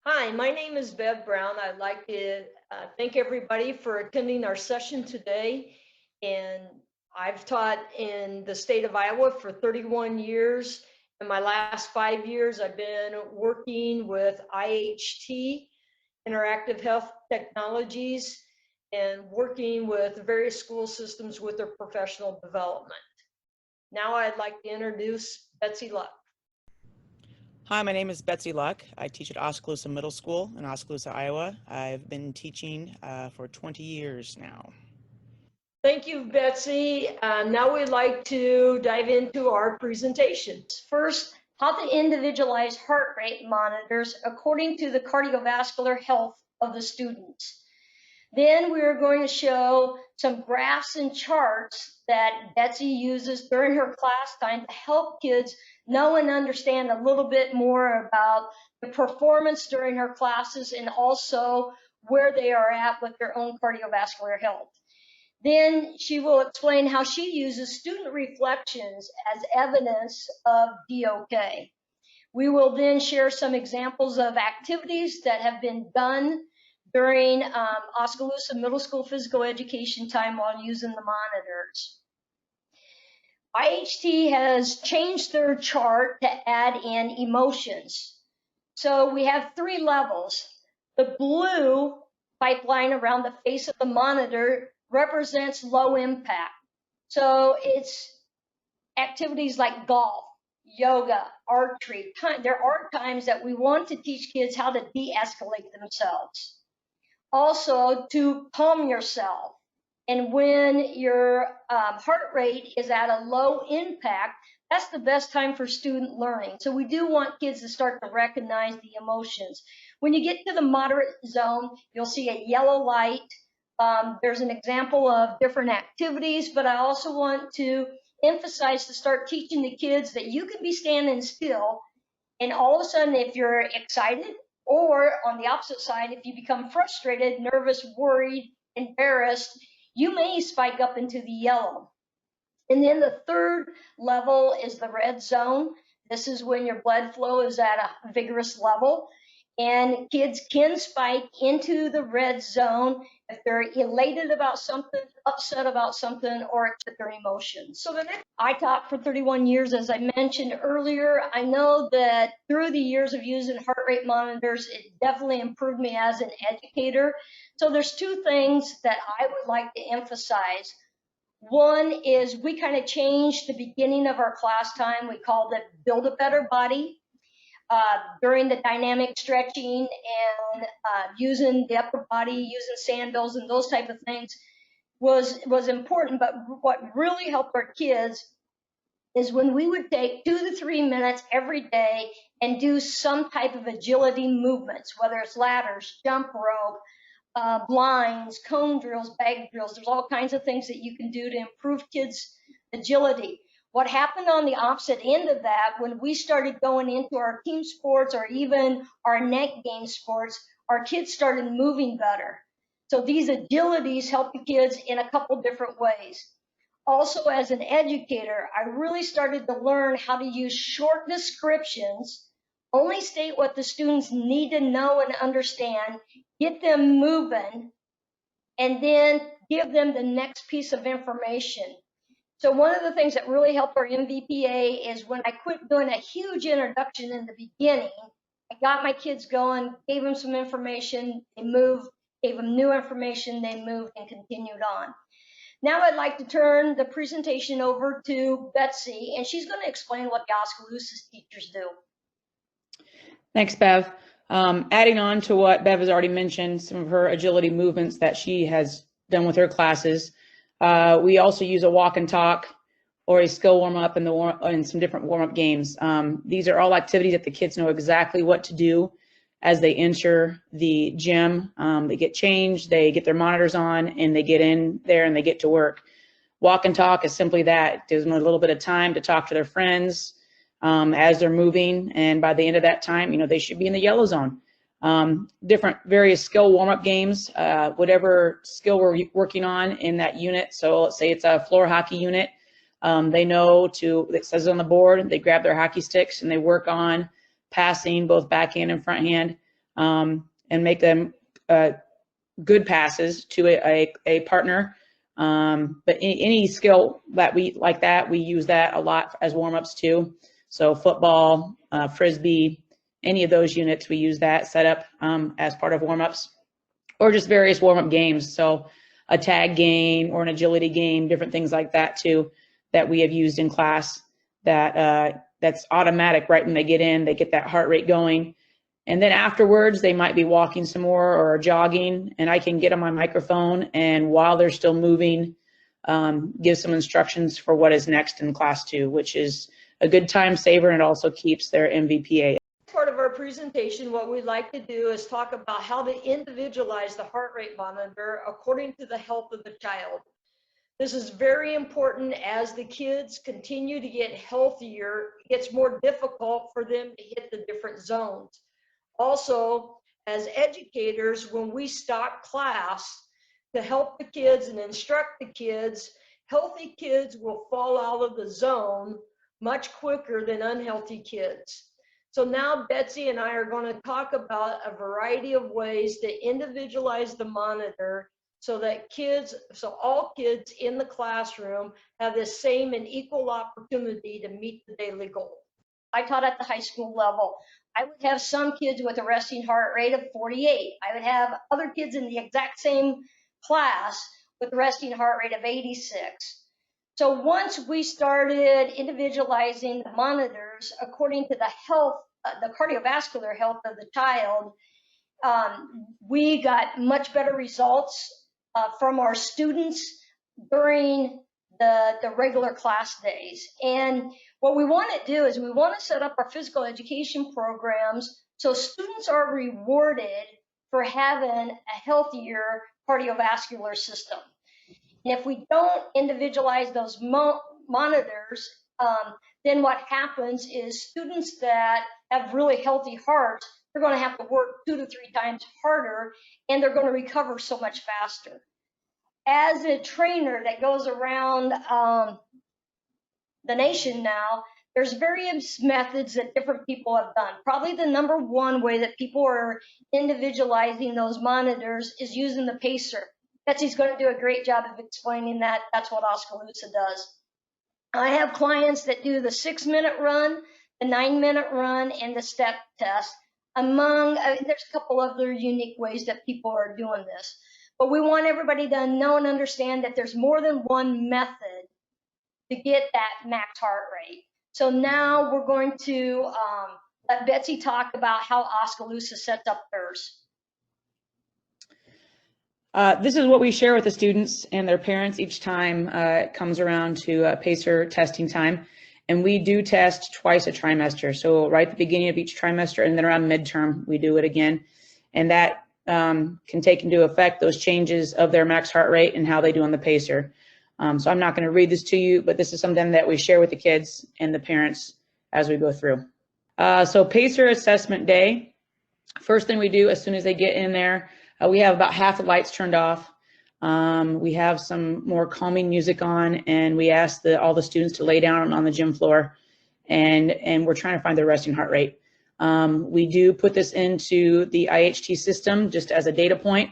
Hi, my name is Bev Brown. I'd like to thank everybody for attending our session today. And I've taught in the state of Iowa for 31 years. In my last 5 years, I've been working with IHT, Interactive Health Technologies, and working with various school systems with their professional development. Now I'd like to introduce Betsy Luck. Hi, my name is Betsy Luck. I teach at Oskaloosa Middle School in Oskaloosa, Iowa. I've been teaching for 20 years now. Thank you, Betsy. Now we'd like to dive into our presentations. First, how to individualize heart rate monitors according to the cardiovascular health of the students. Then we are going to show some graphs and charts that Betsy uses during her class time to help kids know and understand a little bit more about the performance during her classes and also where they are at with their own cardiovascular health. Then she will explain how she uses student reflections as evidence of DOK. We will then share some examples of activities that have been done during Oskaloosa Middle School physical education time while using the monitors. IHT has changed their chart to add in emotions. So we have 3 levels. The blue pipeline around the face of the monitor represents low impact. So it's activities like golf, yoga, archery. There are times that we want to teach kids how to de-escalate themselves. Also, to calm yourself. And when your heart rate is at a low impact, that's the best time for student learning. So we do want kids to start to recognize the emotions. When you get to the moderate zone, you'll see a yellow light. There's an example of different activities, but I also want to emphasize to start teaching the kids that you can be standing still, and all of a sudden, if you're excited, or on the opposite side, if you become frustrated, nervous, worried, embarrassed, you may spike up into the yellow. And then the third level is the red zone. This is when your blood flow is at a vigorous level. And kids can spike into the red zone if they're elated about something, upset about something, or with their emotions. So I taught for 31 years, as I mentioned earlier. I know that through the years of using heart rate monitors, it definitely improved me as an educator. So there's 2 things that I would like to emphasize. One is we kind of changed the beginning of our class time. We called it Build a Better Body. During the dynamic stretching and using the upper body, using sandals and those type of things was important. But what really helped our kids is when we would take 2 to 3 minutes every day and do some type of agility movements, whether it's ladders, jump rope, blinds, cone drills, bag drills. There's all kinds of things that you can do to improve kids' agility. What happened on the opposite end of that, when we started going into our team sports or even our net game sports, our kids started moving better. So these agilities help the kids in a couple different ways. Also, as an educator, I really started to learn how to use short descriptions, only state what the students need to know and understand, get them moving, and then give them the next piece of information. So one of the things that really helped our MVPA is when I quit doing a huge introduction in the beginning, I got my kids going, gave them some information, they moved, gave them new information, they moved and continued on. Now I'd like to turn the presentation over to Betsy, and she's going to explain what the Oskaloosa teachers do. Thanks, Bev. Adding on to what Bev has already mentioned, some of her agility movements that she has done with her classes, we also use a walk and talk or a skill warm-up and some different warm-up games. These are all activities that the kids know exactly what to do as they enter the gym. They get changed, they get their monitors on, and they get in there and they get to work. Walk and talk is simply that. It gives them a little bit of time to talk to their friends as they're moving, and by the end of that time, you know, they should be in the yellow zone. Different various skill warm-up games, whatever skill we're working on in that unit. So let's say it's a floor hockey unit. They know it says on the board, they grab their hockey sticks and they work on passing both backhand and front hand. and make them good passes to a partner. But any skill that we like that, we use that a lot as warm-ups too. So football, frisbee, any of those units, we use that setup as part of warm-ups, or just various warm-up games. So a tag game or an agility game, different things like that too, that we have used in class that that's automatic. Right when they get in, they get that heart rate going. And then afterwards, they might be walking some more or jogging, and I can get on my microphone, and while they're still moving, give some instructions for what is next in class 2, which is a good time saver, and it also keeps their MVPA. Part of our presentation, what we'd like to do is talk about how to individualize the heart rate monitor according to the health of the child. This is very important. As the kids continue to get healthier, it gets more difficult for them to hit the different zones. Also, as educators, when we stop class to help the kids and instruct the kids, healthy kids will fall out of the zone much quicker than unhealthy kids. So now Betsy and I are going to talk about a variety of ways to individualize the monitor so that all kids in the classroom have the same and equal opportunity to meet the daily goal. I taught at the high school level. I would have some kids with a resting heart rate of 48. I would have other kids in the exact same class with a resting heart rate of 86. So once we started individualizing the monitors according to the health, the cardiovascular health of the child, we got much better results from our students during the regular class days. And what we want to do is we want to set up our physical education programs so students are rewarded for having a healthier cardiovascular system. And if we don't individualize those monitors, then what happens is students that have really healthy hearts, they're going to have to work 2 to 3 times harder, and they're going to recover so much faster. As a trainer that goes around the nation now, there's various methods that different people have done. Probably the number one way that people are individualizing those monitors is using the pacer. Betsy's going to do a great job of explaining that. That's what Oskaloosa does. I have clients that do the 6-minute run, the 9-minute run, and the step test. There's a couple other unique ways that people are doing this. But we want everybody to know and understand that there's more than one method to get that max heart rate. So now we're going to let Betsy talk about how Oskaloosa sets up theirs. This is what we share with the students and their parents each time it comes around to pacer testing time. And we do test twice a trimester. So right at the beginning of each trimester, and then around midterm, we do it again. And that can take into effect those changes of their max heart rate and how they do on the pacer. So I'm not going to read this to you, but this is something that we share with the kids and the parents as we go through. So pacer assessment day. First thing we do as soon as they get in there, we have about half the lights turned off. We have some more calming music on, and we ask all the students to lay down on the gym floor, and we're trying to find their resting heart rate. We do put this into the IHT system just as a data point,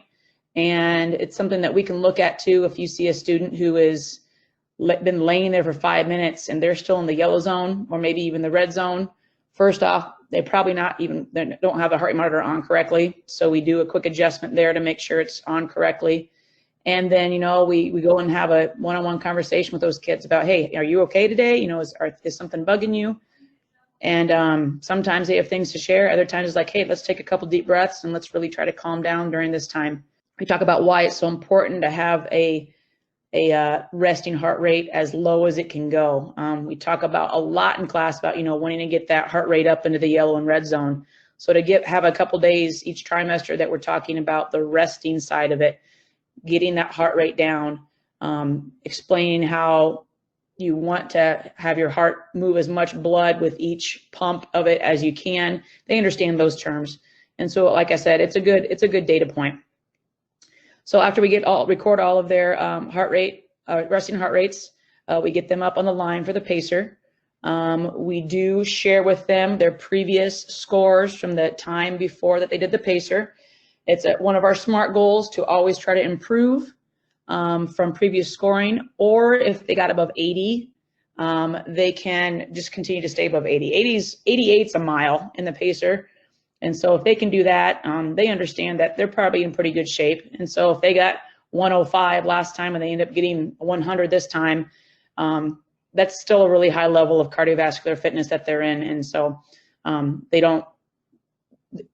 and it's something that we can look at too. If you see a student who has been laying there for 5 minutes and they're still in the yellow zone or maybe even the red zone, first off, they probably don't have the heart rate monitor on correctly. So we do a quick adjustment there to make sure it's on correctly. And then, we go and have a one-on-one conversation with those kids about, hey, are you okay today? Is something bugging you? And sometimes they have things to share. Other times it's like, hey, let's take a couple deep breaths and let's really try to calm down during this time. We talk about why it's so important to have a resting heart rate as low as it can go. We talk about a lot in class about, wanting to get that heart rate up into the yellow and red zone. So to have a couple days each trimester that we're talking about the resting side of it, getting that heart rate down, explaining how you want to have your heart move as much blood with each pump of it as you can. They understand those terms. And so, like I said, it's a good data point. So after we record all of their heart rate, resting heart rates, we get them up on the line for the pacer. We do share with them their previous scores from the time before that they did the pacer. It's one of our SMART goals to always try to improve from previous scoring, or if they got above 80, they can just continue to stay above 80. 88's a mile in the pacer. And so if they can do that, they understand that they're probably in pretty good shape. And so if they got 105 last time and they end up getting 100 this time, that's still a really high level of cardiovascular fitness that they're in. And so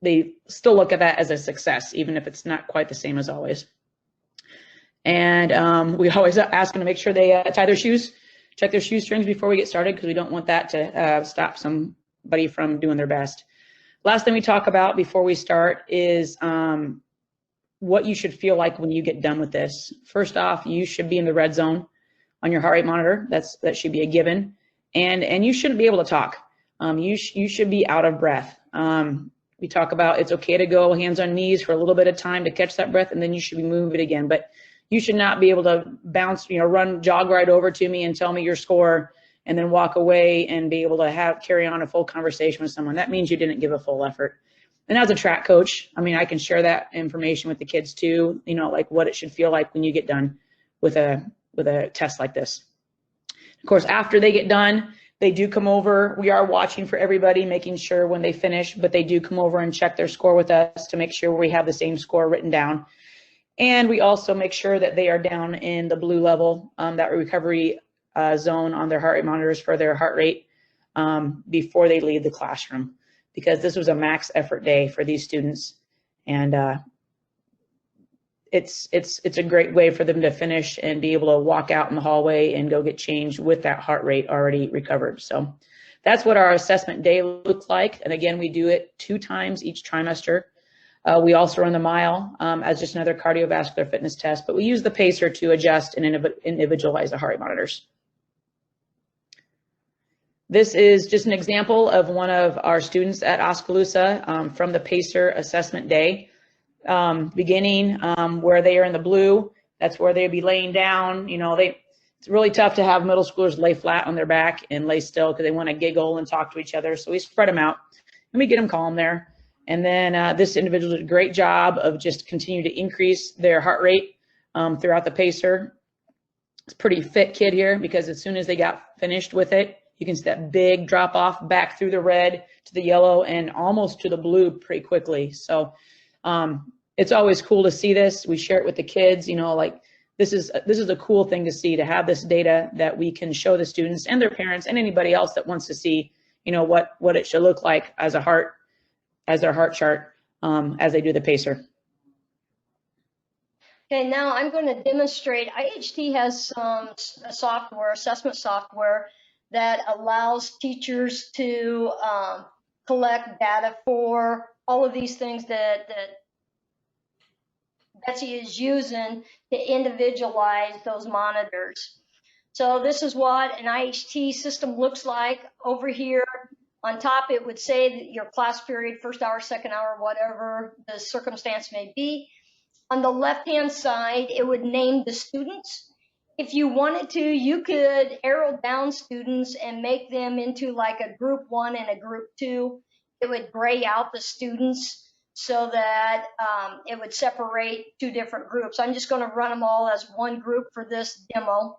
they still look at that as a success, even if it's not quite the same as always. And we always ask them to make sure they tie their shoes, check their shoestrings before we get started, because we don't want that to stop somebody from doing their best. Last thing we talk about before we start is what you should feel like when you get done with this. First off, you should be in the red zone on your heart rate monitor. That should be a given. And you shouldn't be able to talk. You should be out of breath. We talk about it's okay to go hands on knees for a little bit of time to catch that breath, and then you should be moving it again. But you should not be able to bounce, jog right over to me and tell me your score and then walk away and be able to carry on a full conversation with someone. That means you didn't give a full effort. And as a track coach, I can share that information with the kids too, like what it should feel like when you get done with a test like this. Of course, after they get done, they do come over. We are watching for everybody, making sure when they finish, but they do come over and check their score with us to make sure we have the same score written down. And we also make sure that they are down in the blue level, that recovery zone on their heart rate monitors for their heart rate before they leave the classroom, because this was a max effort day for these students. And it's a great way for them to finish and be able to walk out in the hallway and go get changed with that heart rate already recovered. So that's what our assessment day looks like. And again, we do it 2 times each trimester. We also run the mile as just another cardiovascular fitness test, but we use the pacer to adjust and individualize the heart rate monitors. This is just an example of one of our students at Oskaloosa from the pacer assessment day. Beginning where they are in the blue, that's where they'd be laying down. It's really tough to have middle schoolers lay flat on their back and lay still because they want to giggle and talk to each other. So we spread them out and we get them calm there. And then this individual did a great job of just continue to increase their heart rate throughout the pacer. It's a pretty fit kid here, because as soon as they got finished with it, you can see that big drop off back through the red to the yellow and almost to the blue pretty quickly. So it's always cool to see this. We share it with the kids, like this is a cool thing to see, to have this data that we can show the students and their parents and anybody else that wants to see, what it should look like as their heart chart as they do the pacer. Okay, now I'm going to demonstrate. IHT has some assessment software that allows teachers to collect data for all of these things that Betsy is using to individualize those monitors. So this is what an IHT system looks like. Over here on top, it would say that your class period, first hour, second hour, whatever the circumstance may be. On the left-hand side, it would name the students. If you wanted to, you could arrow down students and make them into like a group 1 and a group 2. It would gray out the students so that it would separate 2 different groups. I'm just going to run them all as one group for this demo.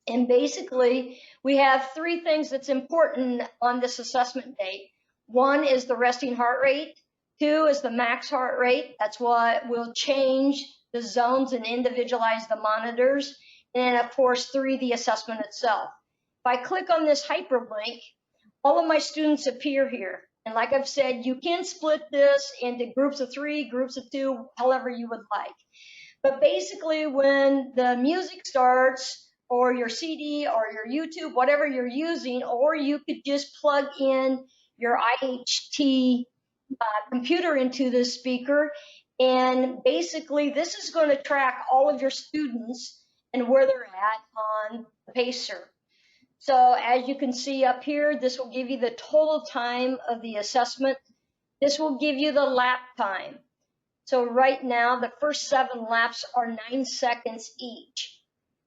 And basically, we have 3 things that's important on this assessment date. 1 is the resting heart rate. 2 is the max heart rate. That's what will change the zones and individualize the monitors. And of course, 3, the assessment itself. If I click on this hyperlink, all of my students appear here. And like I've said, you can split this into groups of 3, groups of 2, however you would like. But basically, when the music starts, or your CD or your YouTube, whatever you're using, or you could just plug in your IHT computer into this speaker, and basically this is going to track all of your students and where they're at on the pacer. So as you can see up here, this will give you the total time of the assessment. This will give you the lap time. So right now, the first 7 laps are 9 seconds each.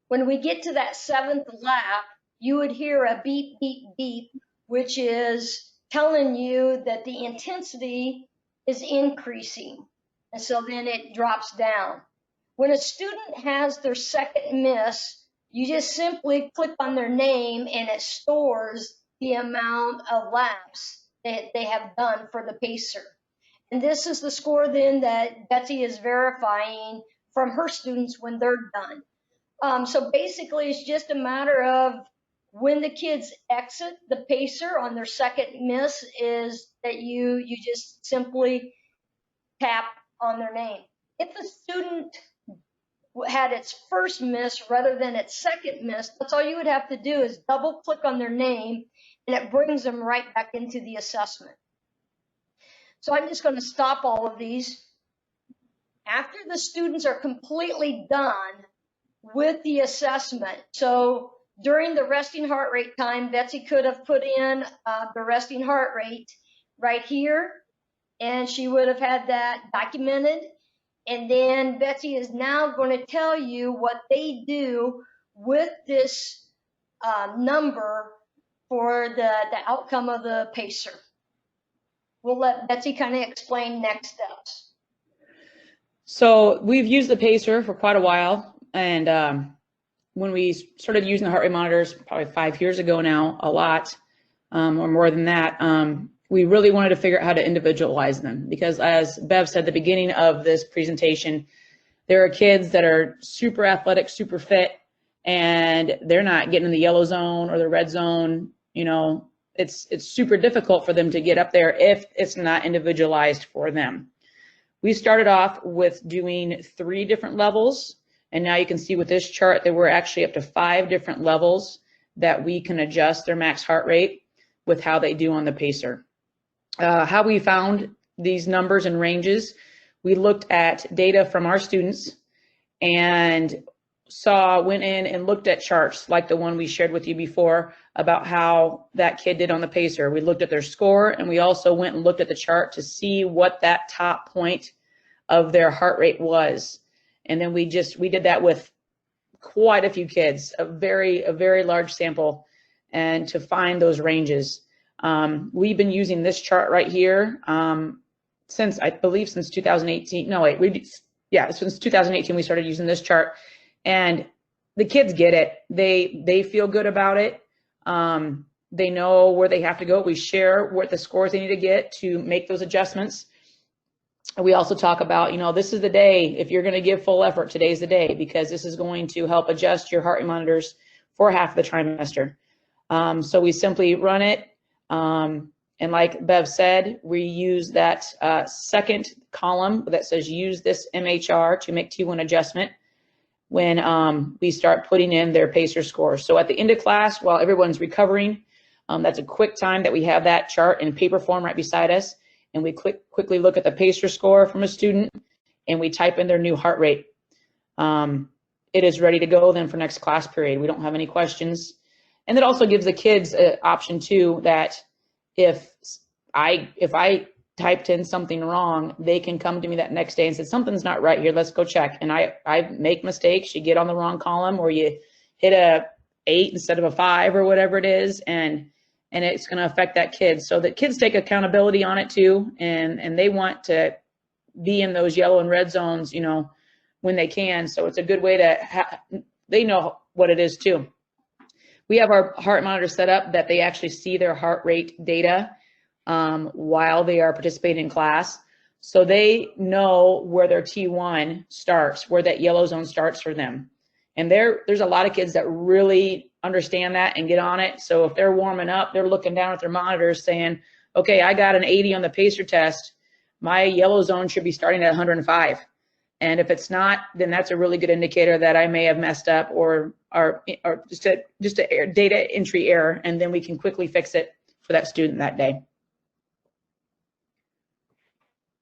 When we get to that 7th lap, you would hear a beep, beep, beep, which is telling you that the intensity is increasing. And so then it drops down. When a student has their second miss, you just simply click on their name and it stores the amount of laps that they have done for the pacer. And this is the score then that Betsy is verifying from her students when they're done. So basically it's just a matter of when the kids exit the pacer on their second miss is that you just simply tap on their name. If a student had its first miss rather than its second miss, that's all you would have to do is double click on their name and it brings them right back into the assessment. So I'm just going to stop all of these. After the students are completely done with the assessment, so during the resting heart rate time, Betsy could have put in the resting heart rate right here, and she would have had that documented. And then Betsy is now going to tell you what they do with this number for the outcome of the pacer. We'll let Betsy kind of explain next steps. So we've used the pacer for quite a while, and when we started using the heart rate monitors probably 5 years ago now, a lot, or more than that, we really wanted to figure out how to individualize them, because as Bev said at the beginning of this presentation, there are kids that are super athletic, super fit, and they're not getting in the yellow zone or the red zone. You know, it's super difficult for them to get up there if it's not individualized for them. We started off with doing 3 different levels, and now you can see with this chart that we're actually up to 5 different levels that we can adjust their max heart rate with how they do on the pacer. How we found these numbers and ranges, we looked at data from our students and went in and looked at charts like the one we shared with you before about how that kid did on the pacer. We looked at their score, and we also went and looked at the chart to see what that top point of their heart rate was. And then we did that with quite a few kids, a very large sample, and to find those ranges. We've been using this chart right here since, I believe, since 2018. No, wait, since 2018 we started using this chart, and the kids get it. They feel good about it. They know where they have to go. We share what the scores they need to get to make those adjustments. We also talk about, this is the day, if you're going to give full effort, today's the day, because this is going to help adjust your heart rate monitors for half the trimester. So we simply run it. And like Bev said, we use that second column that says use this MHR to make T1 adjustment when we start putting in their pacer scores. So at the end of class, while everyone's recovering, that's a quick time that we have that chart in paper form right beside us, and we quickly look at the pacer score from a student, and we type in their new heart rate. It is ready to go then for next class period. We don't have any questions. And it also gives the kids an option too, that if I typed in something wrong, they can come to me that next day and say, something's not right here, let's go check. And I make mistakes, you get on the wrong column, or you hit a 8 instead of a 5 or whatever it is, and it's going to affect that kid. So the kids take accountability on it too, and they want to be in those yellow and red zones, when they can. So it's a good way to they know what it is too. We have our heart monitor set up that they actually see their heart rate data while they are participating in class. So they know where their T1 starts, where that yellow zone starts for them. And there's a lot of kids that really understand that and get on it. So if they're warming up, they're looking down at their monitors saying, okay, I got an 80 on the pacer test. My yellow zone should be starting at 105. And if it's not, then that's a really good indicator that I may have messed up or just a data entry error, and then we can quickly fix it for that student that day.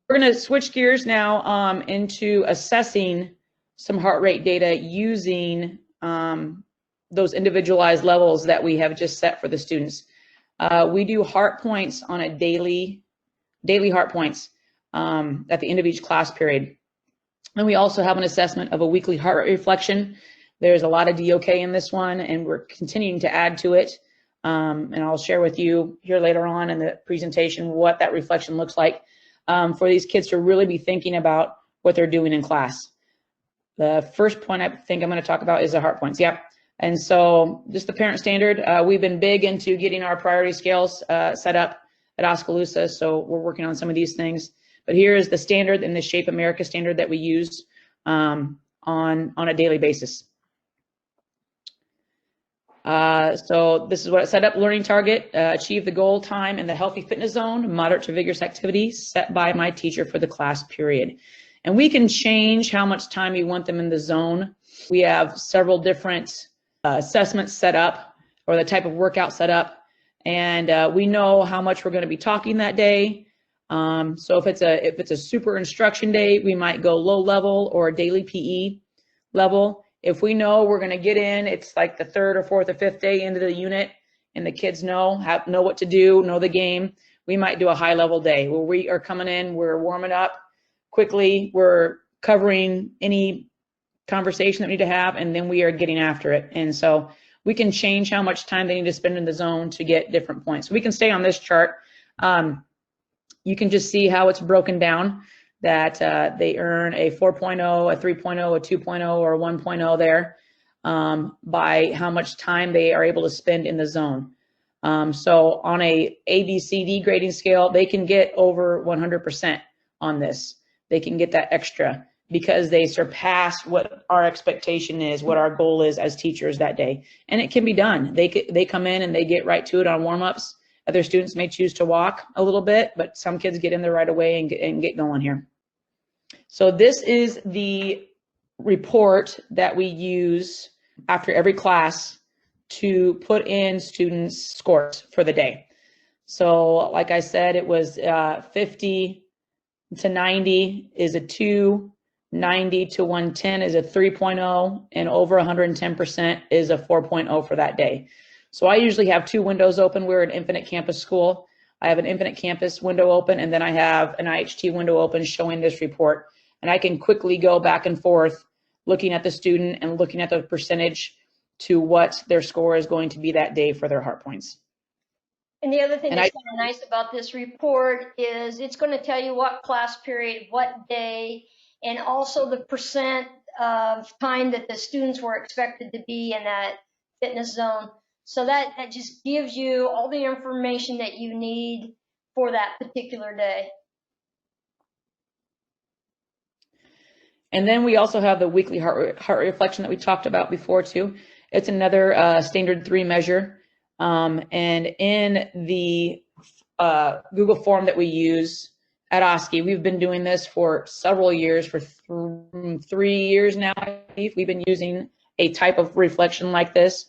We're going to switch gears now into assessing some heart rate data using those individualized levels that we have just set for the students. We do heart points on a daily heart points at the end of each class period. And we also have an assessment of a weekly heart rate reflection There's a lot of DOK in this one, and we're continuing to add to it. And I'll share with you here later on in the presentation what that reflection looks like for these kids to really be thinking about what they're doing in class. The first point I think I'm going to talk about is the heart points. Yeah. And so just the parent standard, we've been big into getting our priority scales set up at Oskaloosa. So we're working on some of these things. But here is the standard and the Shape America standard that we use on a daily basis. So this is what it set up. Learning target, achieve the goal time in the healthy fitness zone, moderate to vigorous activity set by my teacher for the class period. And we can change how much time we want them in the zone. We have several different assessments set up, or the type of workout set up. And we know how much we're going to be talking that day. So if it's a super instruction day, we might go low level or daily PE level. If we know we're going to get in, it's like the third or fourth or fifth day into the unit, and the kids know what to do, know the game, we might do a high level day where we are coming in, we're warming up quickly, we're covering any conversation that we need to have, and then we are getting after it. And so we can change how much time they need to spend in the zone to get different points. So we can stay on this chart. You can just see how it's broken down, that they earn a 4.0, a 3.0, a 2.0, or a 1.0 there by how much time they are able to spend in the zone. So on a ABCD grading scale, they can get over 100% on this. They can get that extra because they surpass what our expectation is, what our goal is as teachers that day. And it can be done. They come in and they get right to it on warm-ups. Other students may choose to walk a little bit, but some kids get in there right away and get going here. So this is the report that we use after every class to put in students' scores for the day. So like I said, it was 50 to 90 is a 2, 90 to 110 is a 3.0, and over 110% is a 4.0 for that day. So I usually have 2 windows open. We're an infinite campus school. I have an infinite campus window open, and then I have an IHT window open showing this report. And I can quickly go back and forth looking at the student and looking at the percentage to what their score is going to be that day for their heart points. And the other thing that's kind of nice about this report is it's going to tell you what class period, what day, and also the percent of time that the students were expected to be in that fitness zone. So that just gives you all the information that you need for that particular day. And then we also have the weekly heart rate reflection that we talked about before too. It's another standard 3 measure. And in the Google form that we use at Oski, we've been doing this for several years, for 3 years now. We've been using a type of reflection like this.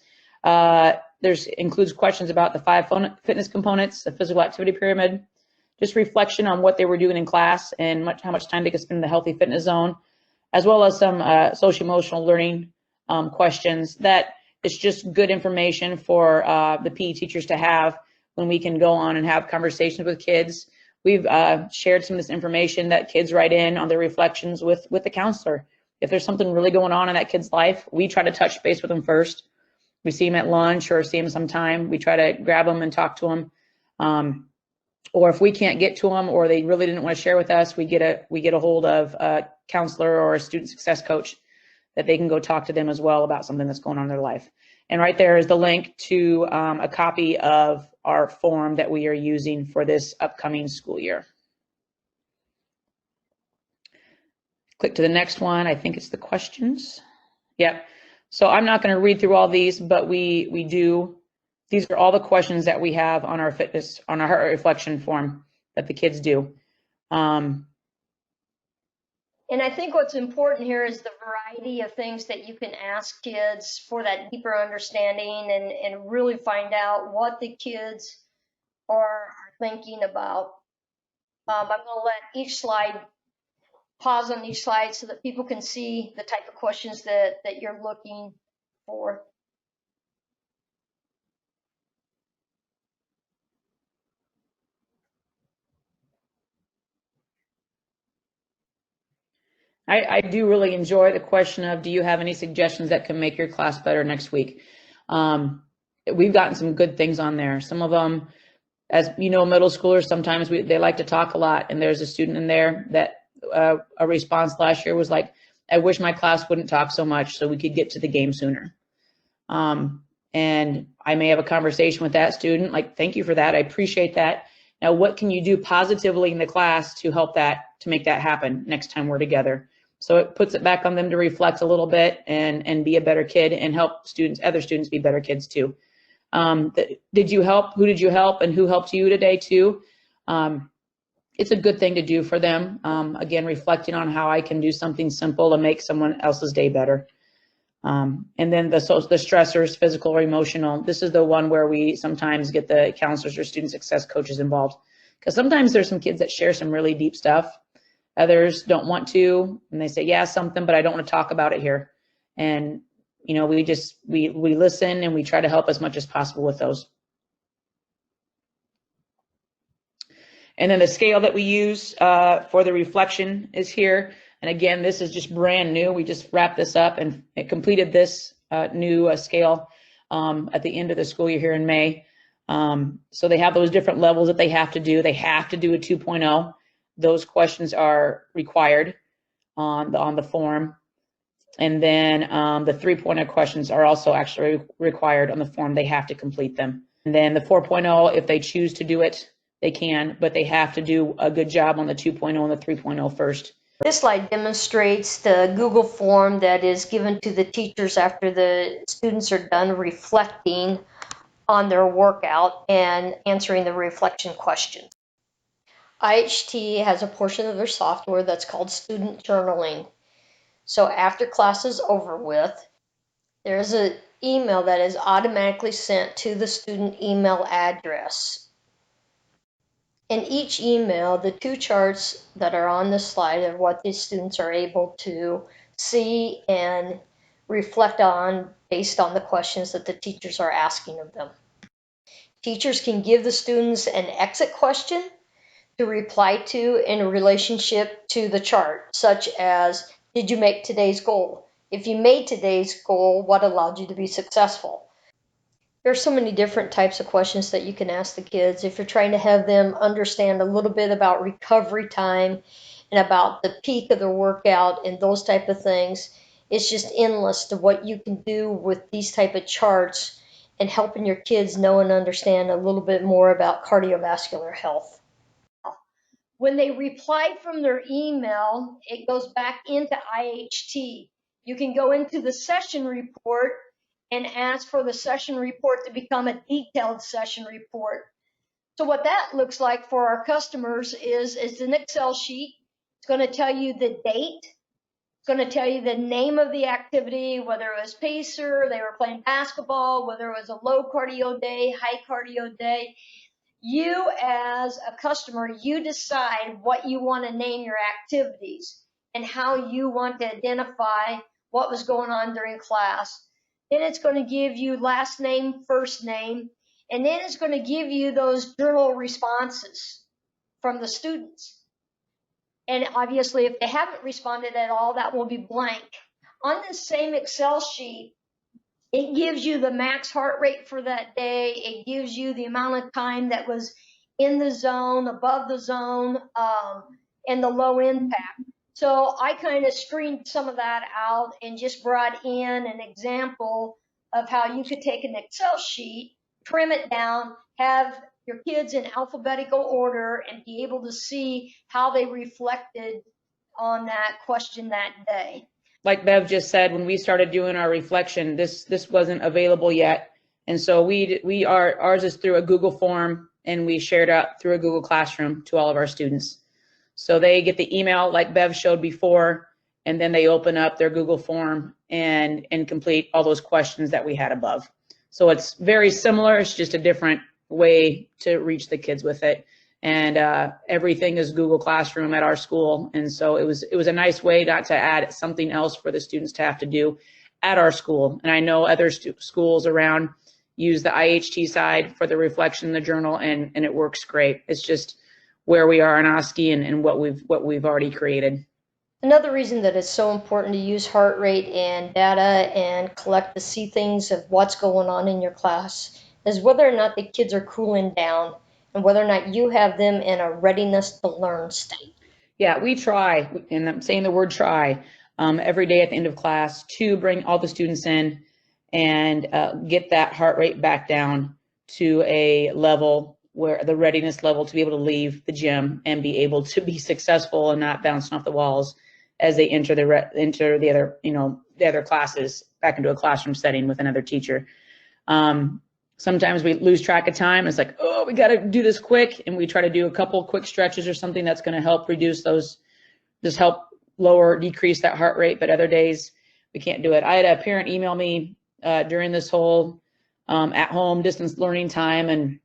Includes questions about the 5 fitness components, the physical activity pyramid, just reflection on what they were doing in class and how much time they could spend in the healthy fitness zone, as well as some social emotional learning questions. That is just good information for the PE teachers to have when we can go on and have conversations with kids. We've shared some of this information that kids write in on their reflections with the counselor. If there's something really going on in that kid's life, we try to touch base with them first. We see them at lunch or see them sometime. We try to grab them and talk to them. Or if we can't get to them or they really didn't want to share with us, we get a hold of a counselor or a student success coach that they can go talk to them as well about something that's going on in their life. And right there is the link to a copy of our form that we are using for this upcoming school year. Click to the next one. I think it's the questions. Yep. So I'm not going to read through all these, but we do. These are all the questions that we have on our heart rate reflection form that the kids do. And I think what's important here is the variety of things that you can ask kids for that deeper understanding and really find out what the kids are thinking about. I'm going to let each slide, pause on each slide so that people can see the type of questions that you're looking for. I do really enjoy the question of, do you have any suggestions that can make your class better next week? We've gotten some good things on there. Some of them, as you know, middle schoolers, sometimes they like to talk a lot. And there's a student in there that a response last year was like, I wish my class wouldn't talk so much so we could get to the game sooner. And I may have a conversation with that student, like, thank you for that. I appreciate that. Now, what can you do positively in the class to help that, to make that happen next time we're together? So it puts it back on them to reflect a little bit and be a better kid and help students, other students, be better kids too. Did you help? Who did you help? And who helped you today too? It's a good thing to do for them. Again, reflecting on how I can do something simple to make someone else's day better. And then the stressors, physical or emotional. This is the one where we sometimes get the counselors or student success coaches involved, because sometimes there's some kids that share some really deep stuff. Others don't want to, and they say, yeah, something, but I don't want to talk about it here. And, you know, we listen and we try to help as much as possible with those. And then the scale that we use for the reflection is here. And again, this is just brand new. We just wrapped this up and it completed this new scale at the end of the school year here in May. So they have those different levels that they have to do. They have to do a 2.0. Those questions are required on the form. And then the 3.0 questions are also actually required on the form. They have to complete them. And then the 4.0, if they choose to do it, they can, but they have to do a good job on the 2.0 and the 3.0 first. This slide demonstrates the Google form that is given to the teachers after the students are done reflecting on their workout and answering the reflection questions. IHT has a portion of their software that's called student journaling. So after class is over with, there's an email that is automatically sent to the student email address. In each email, the two charts that are on the slide are what the students are able to see and reflect on based on the questions that the teachers are asking of them. Teachers can give the students an exit question to reply to in relationship to the chart, such as, did you make today's goal? If you made today's goal, what allowed you to be successful? There's so many different types of questions that you can ask the kids if you're trying to have them understand a little bit about recovery time and about the peak of their workout and those type of things. It's just endless to what you can do with these type of charts and helping your kids know and understand a little bit more about cardiovascular health. When they reply from their email, it goes back into IHT. You can go into the session report and ask for the session report to become a detailed session report. So what that looks like for our customers is an Excel sheet. It's going to tell you the date. It's going to tell you the name of the activity, whether it was pacer, they were playing basketball, whether it was a low cardio day, high cardio day. You as a customer, you decide what you want to name your activities and how you want to identify what was going on during class. Then it's going to give you last name, first name, and then it's going to give you those journal responses from the students. And obviously, if they haven't responded at all, that will be blank. On this same Excel sheet, it gives you the max heart rate for that day. It gives you the amount of time that was in the zone, above the zone, and the low impact. So I kind of screened some of that out and just brought in an example of how you could take an Excel sheet, trim it down, have your kids in alphabetical order, and be able to see how they reflected on that question that day. Like Bev just said, when we started doing our reflection, this wasn't available yet. And so ours is through a Google form, and we shared out through a Google Classroom to all of our students. So they get the email like Bev showed before, and then they open up their Google form and complete all those questions that we had above. So it's very similar. It's just a different way to reach the kids with it. And everything is Google Classroom at our school. And so it was a nice way not to add something else for the students to have to do at our school. And I know other schools around use the IHT side for the reflection in the journal, and it works great. It's just where we are in Oski and what we've already created. Another reason that it's so important to use heart rate and data and collect to see things of what's going on in your class is whether or not the kids are cooling down and whether or not you have them in a readiness to learn state. Yeah, we try, and I'm saying the word try, every day at the end of class to bring all the students in and get that heart rate back down to a level where the readiness level to be able to leave the gym and be able to be successful and not bouncing off the walls as they enter the other, the other classes back into a classroom setting with another teacher. Sometimes we lose track of time. It's like, oh, we got to do this quick. And we try to do a couple quick stretches or something that's going to help reduce those, just help decrease that heart rate. But other days we can't do it. I had a parent email me during this whole at home distance learning time, and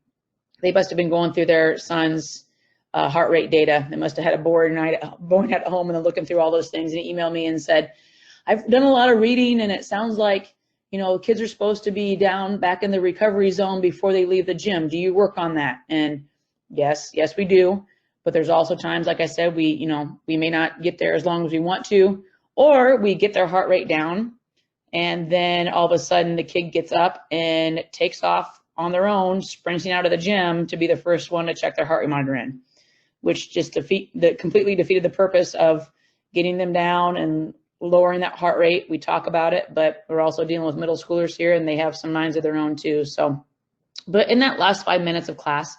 they must have been going through their son's heart rate data. They must have had a board night at home and then looking through all those things, and he emailed me and said, I've done a lot of reading and it sounds like, kids are supposed to be down back in the recovery zone before they leave the gym. Do you work on that? And yes, we do. But there's also times, like I said, we may not get there as long as we want to, or we get their heart rate down and then all of a sudden the kid gets up and takes off on their own, sprinting out of the gym to be the first one to check their heart rate monitor in, which just completely defeated the purpose of getting them down and lowering that heart rate. We talk about it, but we're also dealing with middle schoolers here and they have some minds of their own too. So, but in that last 5 minutes of class,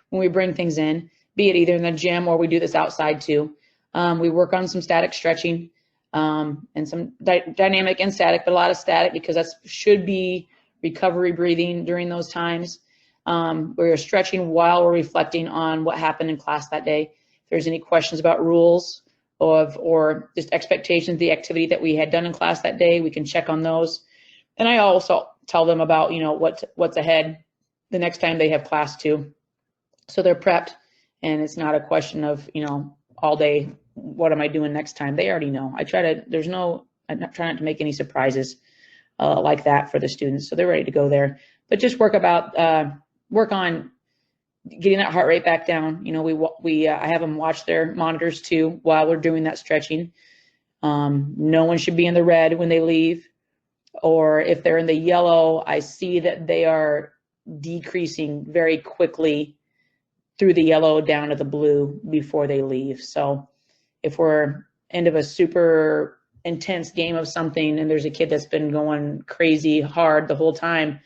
when we bring things in, be it either in the gym or we do this outside too, we work on some static stretching and some dynamic and static, but a lot of static because that should be recovery breathing during those times. We're stretching while we're reflecting on what happened in class that day. If there's any questions about rules or just expectations, the activity that we had done in class that day, we can check on those. And I also tell them about, what's ahead the next time they have class too. So they're prepped and it's not a question of, all day, what am I doing next time? They already know. I'm not trying not to make any surprises like that for the students. So they're ready to go there, but just work on getting that heart rate back down. I have them watch their monitors too while we're doing that stretching. No one should be in the red when they leave, or if they're in the yellow, I see that they are decreasing very quickly through the yellow down to the blue before they leave. So if we're end of a super intense game of something and there's a kid that's been going crazy hard the whole time,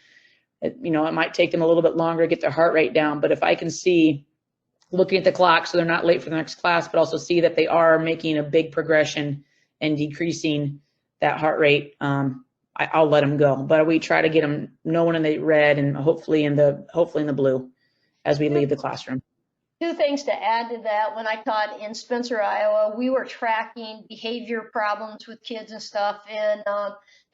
it might take them a little bit longer to get their heart rate down. But if I can see, looking at the clock so they're not late for the next class, but also see that they are making a big progression and decreasing that heart rate, I'll let them go. But we try to get them no one in the red and hopefully in the blue as we leave the classroom. 2 things to add to that. When I taught in Spencer, Iowa, we were tracking behavior problems with kids and stuff, and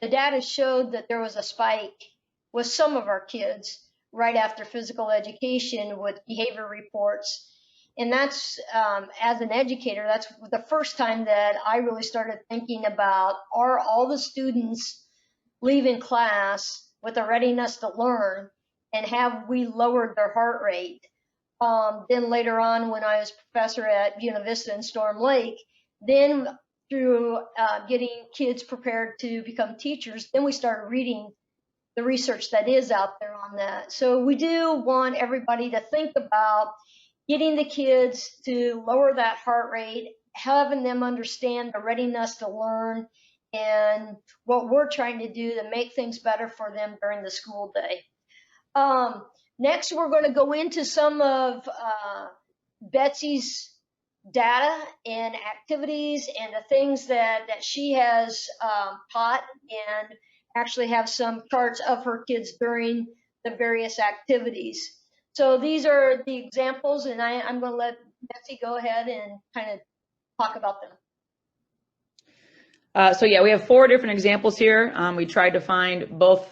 the data showed that there was a spike with some of our kids right after physical education with behavior reports. And that's, as an educator, that's the first time that I really started thinking about, are all the students leaving class with a readiness to learn, and have we lowered their heart rate? Then later on, when I was professor at Buena Vista and Storm Lake, then through getting kids prepared to become teachers, then we started reading the research that is out there on that. So we do want everybody to think about getting the kids to lower that heart rate, having them understand the readiness to learn, and what we're trying to do to make things better for them during the school day. Next, we're going to go into some of Betsy's data and activities and the things that she has taught, and actually have some charts of her kids during the various activities. So these are the examples, and I'm going to let Betsy go ahead and kind of talk about them. So yeah, we have 4 different examples here. We tried to find both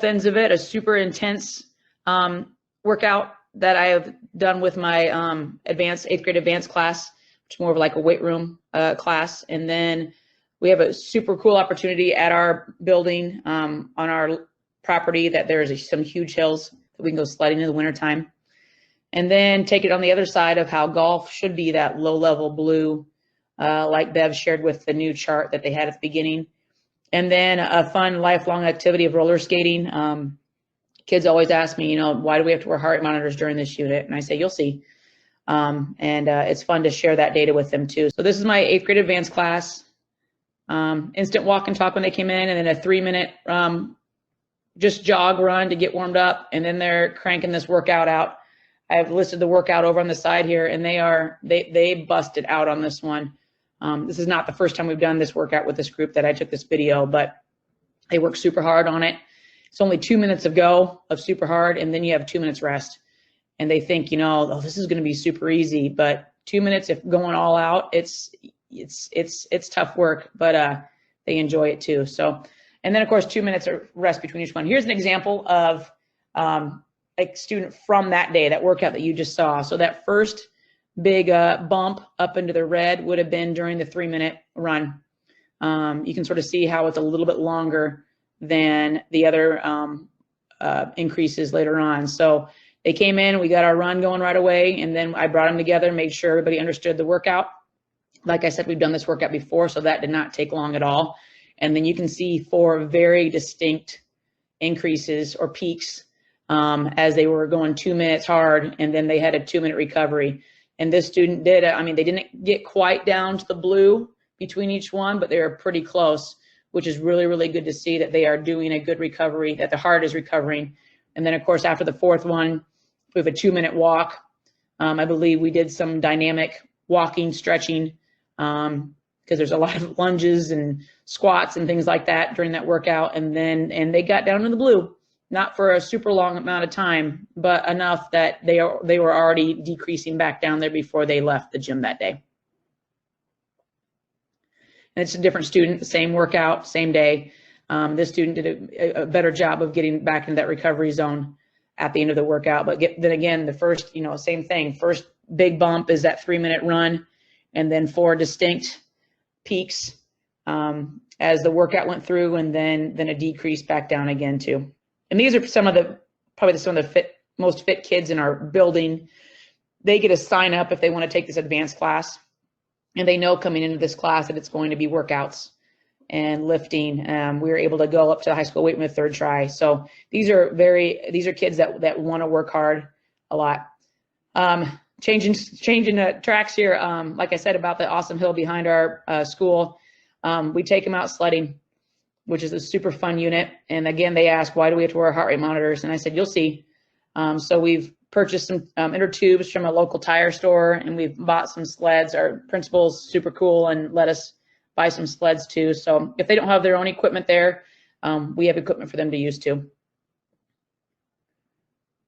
ends of it, a super intense workout that I have done with my 8th grade advanced class, which is more of like a weight room class. And then we have a super cool opportunity at our building on our property that there's some huge hills that we can go sledding in the wintertime. And then take it on the other side of how golf should be that low level blue like Bev shared with the new chart that they had at the beginning. And then a fun lifelong activity of roller skating. Kids always ask me, why do we have to wear heart rate monitors during this unit? And I say, you'll see. It's fun to share that data with them too. So this is my 8th grade advanced class. Instant walk and talk when they came in, and then a 3-minute just jog run to get warmed up, and then they're cranking this workout out. I've listed the workout over on the side here, and they busted out on this one. This is not the first time we've done this workout with this group that I took this video, but they work super hard on it. It's only 2 minutes of go of super hard, and then you have 2 minutes rest. And they think, oh, this is going to be super easy, but 2 minutes if going all out, it's tough work, but they enjoy it too. So, and then of course 2 minutes of rest between each one. Here's an example of a student from that day, that workout that you just saw. So that first big bump up into the red would have been during the 3-minute run. You can sort of see how it's a little bit longer than the other increases later on. So they came in, we got our run going right away, and then I brought them together, made sure everybody understood the workout. Like I said, we've done this workout before, so that did not take long at all. And then you can see 4 very distinct increases or peaks as they were going 2 minutes hard, and then they had a 2-minute recovery. And this student did, they didn't get quite down to the blue between each one, but they were pretty close, which is really, really good to see that they are doing a good recovery, that the heart is recovering. And then of course, after the 4th one, we have a 2-minute walk. I believe we did some dynamic walking, stretching, because there's a lot of lunges and squats and things like that during that workout. And they got down to the blue, not for a super long amount of time, but enough that they were already decreasing back down there before they left the gym that day. And it's a different student, the same workout, same day. This student did a better job of getting back into that recovery zone at the end of the workout. But then again, the first, same thing. First big bump is that 3-minute run, and then 4 distinct peaks as the workout went through, and then a decrease back down again too. And these are probably some of the most fit kids in our building. They get a sign up if they want to take this advanced class, and they know coming into this class that it's going to be workouts and lifting. We were able to go up to the high school weight room the 3rd try. So these are kids that want to work hard a lot. Changing the tracks here. Like I said about the awesome hill behind our school, we take them out sledding, which is a super fun unit. And again, they ask, why do we have to wear heart rate monitors? And I said, you'll see. So we've purchased some inner tubes from a local tire store, and we've bought some sleds. Our principal's super cool and let us buy some sleds too. So if they don't have their own equipment there, we have equipment for them to use too.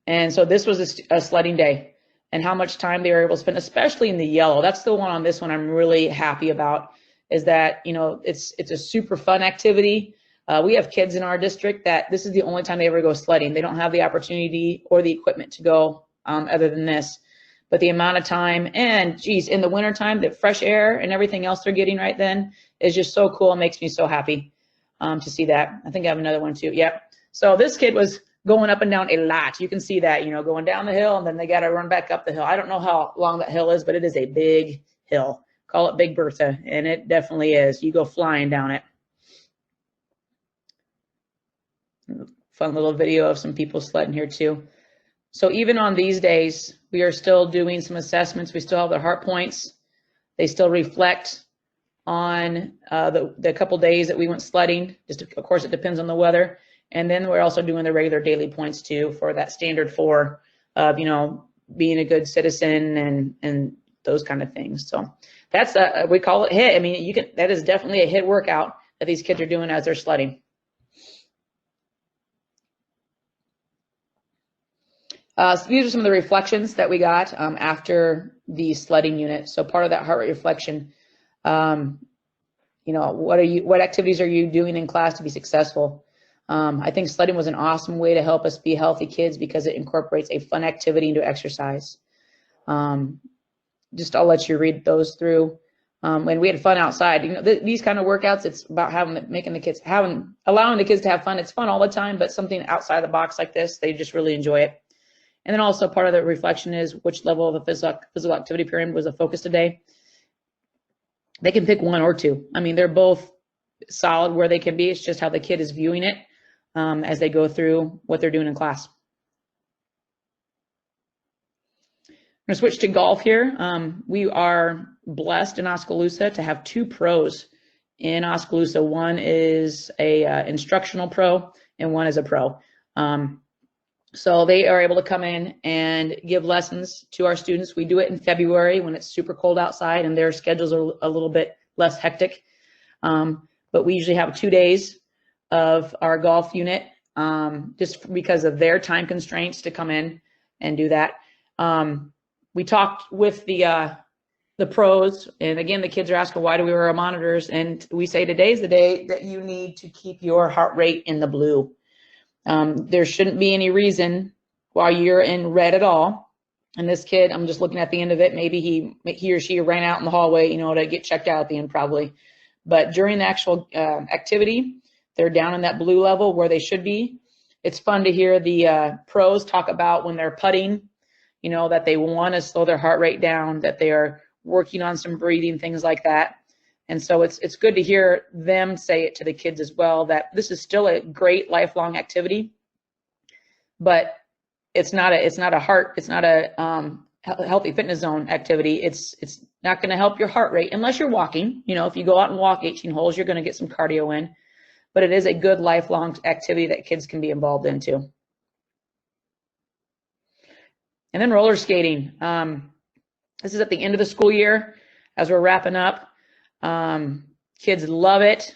And so this was a sledding day, and how much time they were able to spend, especially in the yellow. That's the one on this one I'm really happy about, is that, it's a super fun activity. We have kids in our district that this is the only time they ever go sledding. They don't have the opportunity or the equipment to go other than this. But the amount of time, and geez, in the wintertime, the fresh air and everything else they're getting right then is just so cool. It makes me so happy to see that. I think I have another one too. Yep. So this kid was going up and down a lot. You can see that, going down the hill, and then they got to run back up the hill. I don't know how long that hill is, but it is a big hill. Call it Big Bertha, and it definitely is. You go flying down it. Fun little video of some people sledding here too. So even on these days, we are still doing some assessments. We still have the heart points. They still reflect on the couple days that we went sledding. Just of course, it depends on the weather. And then we're also doing the regular daily points too, for that standard 4 of, being a good citizen and those kind of things. So that's we call it HIT. That is definitely a HIT workout that these kids are doing as they're sledding. So these are some of the reflections that we got after the sledding unit. So part of that heart rate reflection, what activities are you doing in class to be successful? I think sledding was an awesome way to help us be healthy kids because it incorporates a fun activity into exercise. Just I'll let you read those through. When we had fun outside, these kind of workouts, it's about allowing the kids to have fun. It's fun all the time, but something outside the box like this, they just really enjoy it. And then also part of the reflection is which level of the physical activity pyramid was a focus today. they can pick one or two. I mean, they're both solid where they can be. It's just how the kid is viewing it as they go through what they're doing in class. I'm going to switch to golf here. We are blessed in Oskaloosa to have 2 pros in Oskaloosa. One is a instructional pro and one is a pro. So they are able to come in and give lessons to our students. We do it in February when it's super cold outside and their schedules are a little bit less hectic. But we usually have 2 days of our golf unit just because of their time constraints to come in and do that. We talked with the pros, and again, the kids are asking, why do we wear our monitors? And we say today's the day that you need to keep your heart rate in the blue. There shouldn't be any reason why you're in red at all. And this kid, I'm just looking at the end of it, maybe he or she ran out in the hallway, to get checked out at the end probably. But during the actual activity, they're down in that blue level where they should be. It's fun to hear the pros talk about when they're putting, that they want to slow their heart rate down, that they are working on some breathing, things like that. And so it's good to hear them say it to the kids as well, that this is still a great lifelong activity, but it's not a healthy fitness zone activity. It's not going to help your heart rate unless you're walking. If you go out and walk 18 holes, you're going to get some cardio in, but it is a good lifelong activity that kids can be involved into. And then roller skating. This is at the end of the school year as we're wrapping up. Kids love it.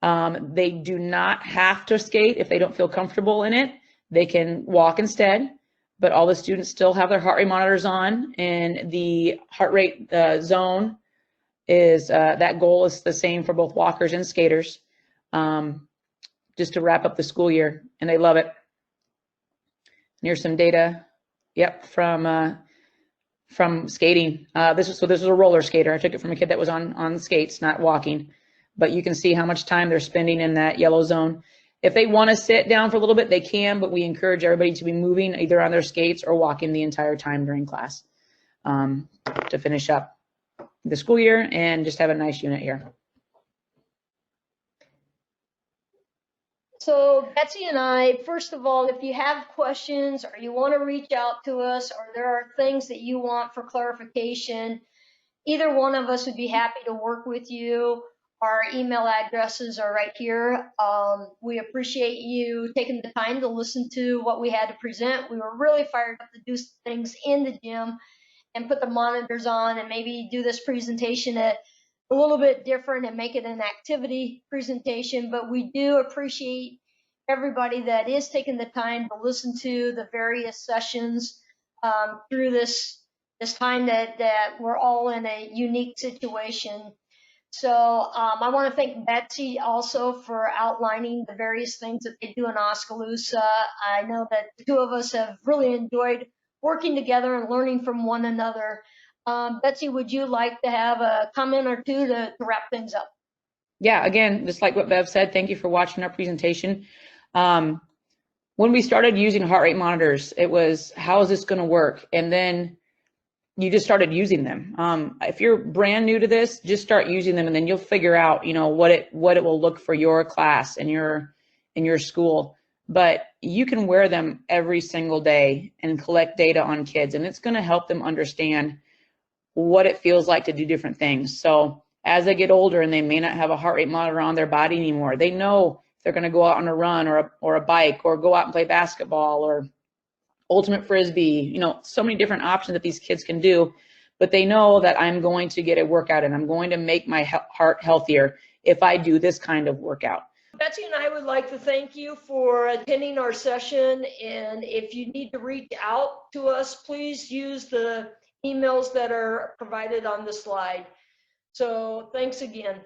They do not have to skate if they don't feel comfortable in it. They can walk instead, but all the students still have their heart rate monitors on, and the heart rate zone is, that goal is the same for both walkers and skaters, just to wrap up the school year, and they love it. And here's some data. Yep, from skating. This is a roller skater. I took it from a kid that was on skates, not walking. But you can see how much time they're spending in that yellow zone. If they want to sit down for a little bit, they can, but we encourage everybody to be moving either on their skates or walking the entire time during class to finish up the school year and just have a nice unit here. So Betsy and I, first of all, if you have questions or you want to reach out to us or there are things that you want for clarification, either one of us would be happy to work with you. Our email addresses are right here. We appreciate you taking the time to listen to what we had to present. We were really fired up to do things in the gym and put the monitors on and maybe do this presentation a little bit different and make it an activity presentation, but we do appreciate everybody that is taking the time to listen to the various sessions through this time that we're all in a unique situation. So I want to thank Betsy also for outlining the various things that they do in Oskaloosa. I know that the two of us have really enjoyed working together and learning from one another. Betsy, would you like to have a comment or two to wrap things up? Yeah, again, just like what Bev said, thank you for watching our presentation. When we started using heart rate monitors, it was, how is this going to work? And then you just started using them. If you're brand new to this, just start using them, and then you'll figure out, what it will look for your class and your school. But you can wear them every single day and collect data on kids, and it's going to help them understand what it feels like to do different things. So as they get older and they may not have a heart rate monitor on their body anymore, they know if they're going to go out on a run or a bike or go out and play basketball or ultimate frisbee, so many different options that these kids can do, but they know that I'm going to get a workout and I'm going to make my heart healthier if I do this kind of workout. Betsy and I would like to thank you for attending our session, and if you need to reach out to us, please use the emails that are provided on the slide. So thanks again.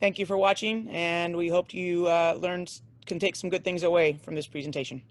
Thank you for watching, and we hope you can take some good things away from this presentation.